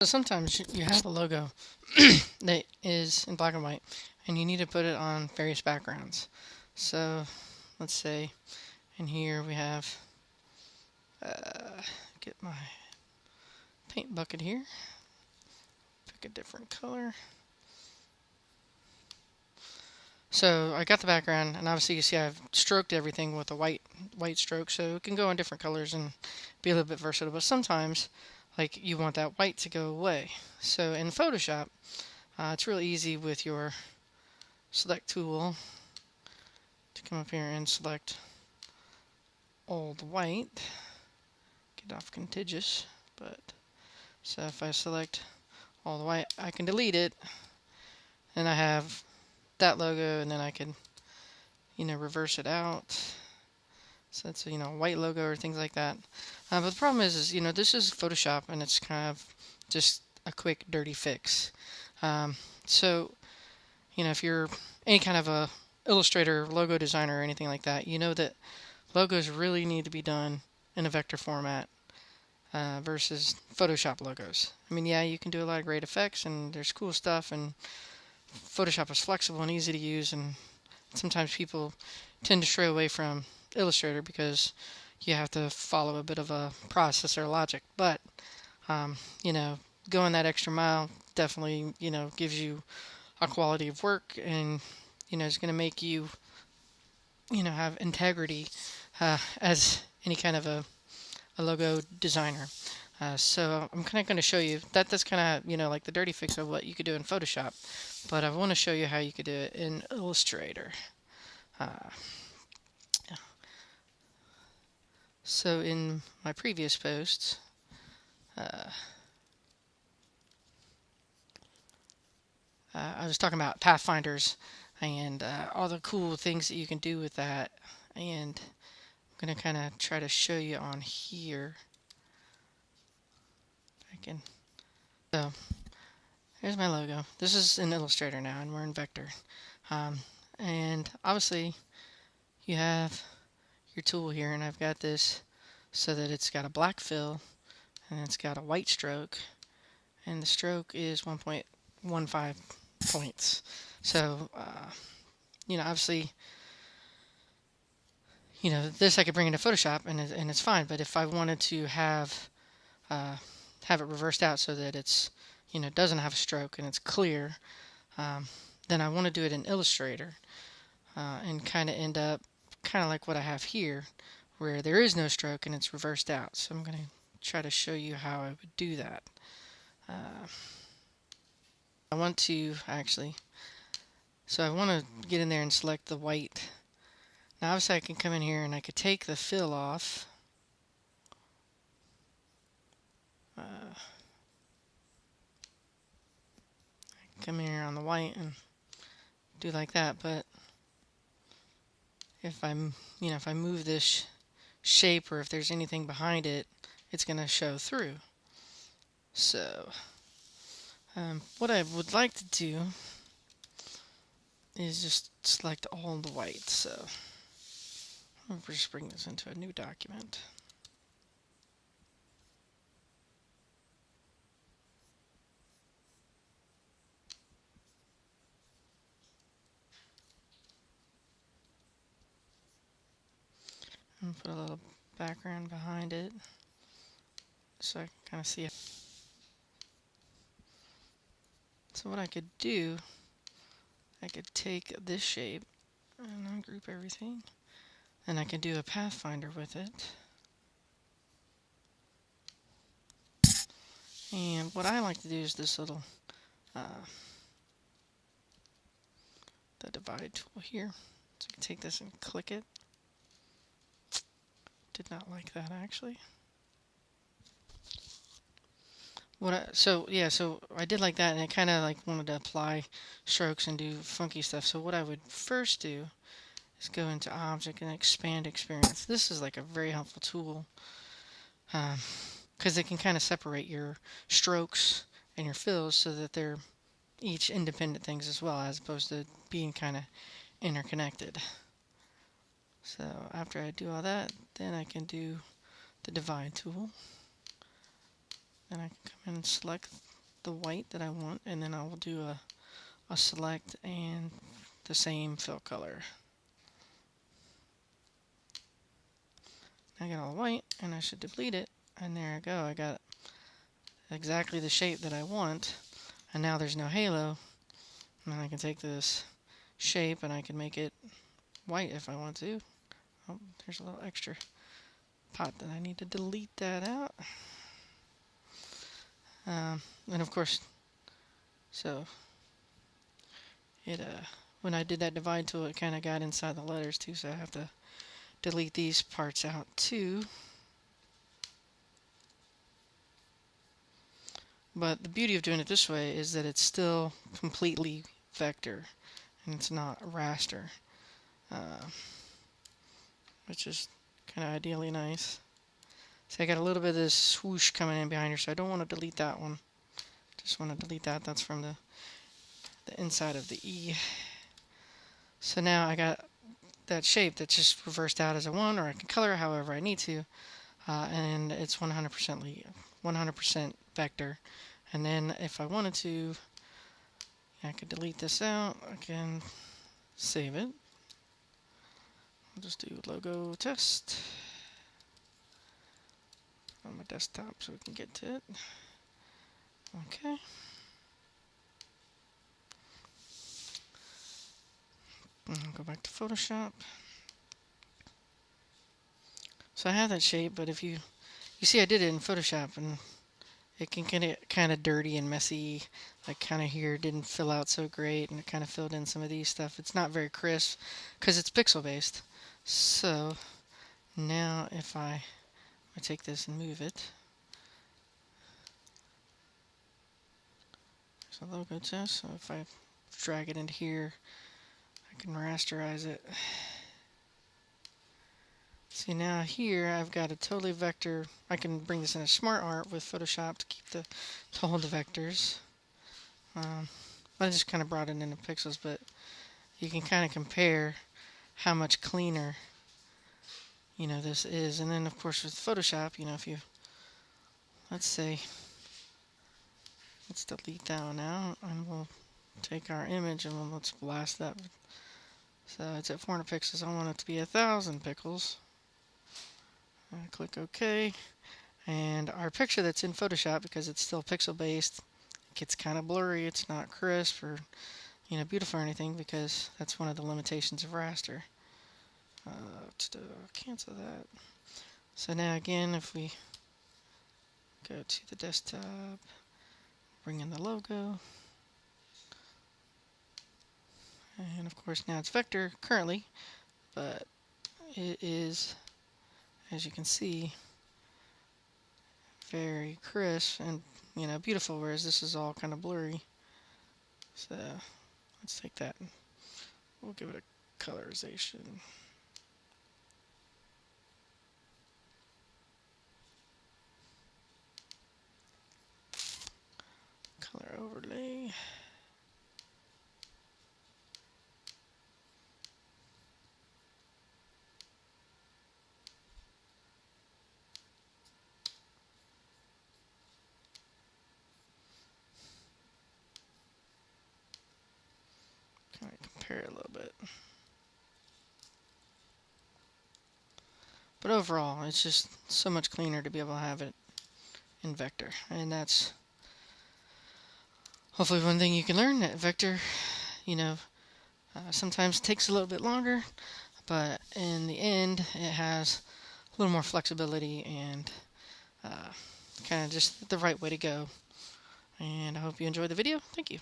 So sometimes you have a logo that is in black and white and you need to put it on various backgrounds. So let's say in here we have, get my paint bucket here, pick a different color. So I got the background, and obviously you see I've stroked everything with a white stroke, so it can go in different colors and be a little bit versatile. But sometimes, like, you want that white to go away. So in Photoshop, it's really easy with your select tool to come up here and select all the white. Get off contiguous, but so if I select all the white, I can delete it, and I have that logo, and then I can, reverse it out. So it's a, white logo or things like that. But the problem is, this is Photoshop, and it's kind of just a quick, dirty fix. So, if you're any kind of a Illustrator logo designer or anything like that, you know that logos really need to be done in a vector format versus Photoshop logos. I mean, yeah, you can do a lot of great effects, and there's cool stuff, and Photoshop is flexible and easy to use, and sometimes people tend to stray away from Illustrator because you have to follow a bit of a process or logic. But, going that extra mile definitely, gives you a quality of work, and, it's going to make you, have integrity as any kind of a logo designer. So I'm kind of going to show you that's kind of like the dirty fix of what you could do in Photoshop, but I want to show you how you could do it in Illustrator. So in my previous posts, I was talking about pathfinders and all the cool things that you can do with that, and I'm going to kind of try to show you on here. So here's my logo. This is in Illustrator now, and we're in vector. And obviously you have your tool here, and I've got this so that it's got a black fill and it's got a white stroke, and the stroke is 1.15 points. So obviously this I could bring into Photoshop and it's fine, but if I wanted to have it reversed out so that it's doesn't have a stroke and it's clear, then I want to do it in Illustrator and kind of end up kind of like what I have here, where there is no stroke and it's reversed out. So I'm going to try to show you how I would do that. I want to get in there and select the white. Now obviously I can come in here and I could take the fill off. Come in here on the white and do like that, but if I move this shape, or if there's anything behind it, it's going to show through. So what I would like to do is just select all the white. So I'll just bring this into a new document. And put a little background behind it so I can kind of see it. So what I could do, I could take this shape and ungroup everything, and I can do a pathfinder with it. And what I like to do is this little the divide tool here. So I can take this and click it. Did not like that actually. So I did like that, and I kind of like wanted to apply strokes and do funky stuff. So what I would first do is go into Object and Expand Experience. This is like a very helpful tool because it can kind of separate your strokes and your fills so that they're each independent things as well, as opposed to being kind of interconnected. So after I do all that, then I can do the Divide tool. Then I can come in and select the white that I want, and then I will do a select and the same fill color. I got all the white, and I should deplete it, and there I go. I got exactly the shape that I want, and now there's no halo. And then I can take this shape and I can make it white if I want to. Oh, there's a little extra pot that I need to delete that out. And of course, so it when I did that divide tool, it kind of got inside the letters too, so I have to delete these parts out too. But the beauty of doing it this way is that it's still completely vector, and it's not raster, which is kind of ideally nice. So I got a little bit of this swoosh coming in behind here, so I don't want to delete that one. Just want to delete that. That's from the inside of the E. So now I got that shape that's just reversed out as I want, or I can color it however I need to, and it's 100% vector. And then if I wanted to, I could delete this out. I can save it. I'll just do logo test on my desktop so we can get to it. Okay. And go back to Photoshop. So I have that shape, but if you see I did it in Photoshop, and it can get kind of dirty and messy, like kind of here didn't fill out so great, and it kind of filled in some of these stuff. It's not very crisp because it's pixel based. So now if I take this and move it, there's a logo test. So if I drag it into here, I can rasterize it. See, now here I've got a totally vector. I can bring this in a smart art with Photoshop to hold the vectors. I just kind of brought it into pixels, but you can kind of compare how much cleaner, this is. And then of course with Photoshop, if you, let's delete that one out, and we'll take our image and let's blast that. So it's at 400 pixels. I want it to be 1,000 pixels. Click OK, and our picture that's in Photoshop, because it's still pixel based, it gets kind of blurry. It's not crisp or beautiful or anything, because that's one of the limitations of raster. Cancel that. So now again, if we go to the desktop, bring in the logo, and of course now it's vector currently, but it is, as you can see, very crisp and beautiful, whereas this is all kind of blurry. So let's take that and we'll give it a colorization. Color overlay. Kind of compare it a little bit. But overall, it's just so much cleaner to be able to have it in vector. And that's hopefully one thing you can learn, that vector, sometimes takes a little bit longer, but in the end, it has a little more flexibility and kind of just the right way to go. And I hope you enjoyed the video. Thank you.